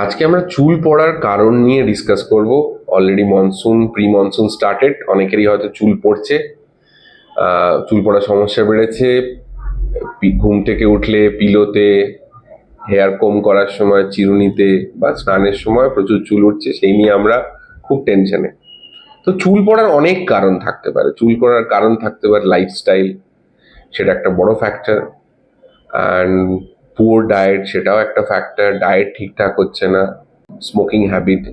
আজকে আমরা চুল পড়ার কারণ নিয়ে ডিসকাস করব। অলরেডি প্রি মনসুন স্টার্টেড, অনেকেরই হয়তো চুল পড়ছে। চুল পড়ার সমস্যা বেড়েছে। ঘুম থেকে উঠলে পিলোতে, হেয়ার কম করার সময় চিরুনিতে বা স্নানের সময় প্রচুর চুল উঠছে, সেই নিয়ে আমরা খুব টেনশনে। তো চুল পড়ার অনেক কারণ থাকতে পারে। চুল পড়ার কারণ থাকতে পারে লাইফস্টাইল, সেটা একটা বড় ফ্যাক্টর। অ্যান্ড পুয়ার ডায়েট, সেটাও একটা ফ্যাক্টর। ডায়েট ঠিকঠাক হচ্ছে না, smoking habit,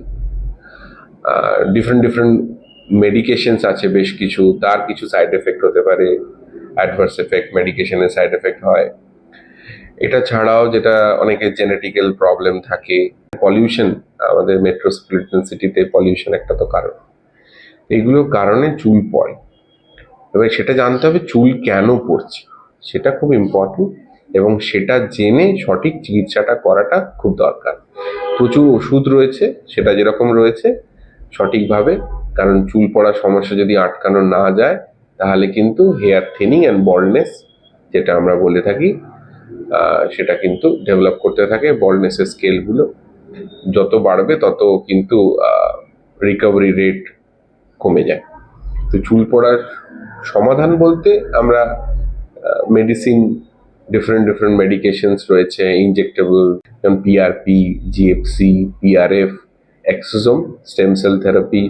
different different medications আছে বেশ কিছু, তার কিছু সাইড এফেক্ট হতে পারে, অ্যাডভার্স এফেক্ট, মেডিকেশনের সাইড এফেক্ট হয়। এটা ছাড়াও যেটা অনেকের জেনেটিক্যাল প্রবলেম থাকে, পলিউশন, আমাদের মেট্রোপলিটন সিটিতে পলিউশন একটা তো কারণ। এইগুলোর কারণে চুল পড়ে। এবার সেটা জানতে হবে চুল কেন পড়ছে, সেটা খুব ইম্পর্টেন্ট, এবং সেটা জেনে সঠিক চিকিৎসাটা করাটা খুব দরকার। প্রচুর ওষুধ রয়েছে, সেটা যেরকম রয়েছে সঠিকভাবে, কারণ চুল পড়ার সমস্যা যদি আটকানো না যায় তাহলে কিন্তু হেয়ার থিনিং অ্যান্ড বল্ডনেস, যেটা আমরা বলে থাকি, সেটা কিন্তু ডেভেলপ করতে থাকে। বল্ডনেসের স্কেলগুলো যত বাড়বে তত কিন্তু রিকভারি রেট কমে যায়। তো চুল পড়ার সমাধান বলতে আমরা মেডিসিন, ডিফারেন্ট ডিফারেন্ট মেডিকেশনস রয়েছে, ইনজেক্টেবল, যেমন PRP, GFC, PRF, exosome, stem cell therapy,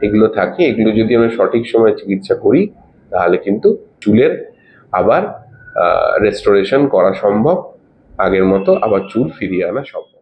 এগুলো থাকে। এগুলো যদি আমরা সঠিক সময়ে চিকিৎসা করি তাহলে কিন্তু চুলের আবার রেস্টোরেশন করা সম্ভব, আগের মতো আবার চুল ফিরিয়ে আনা সম্ভব।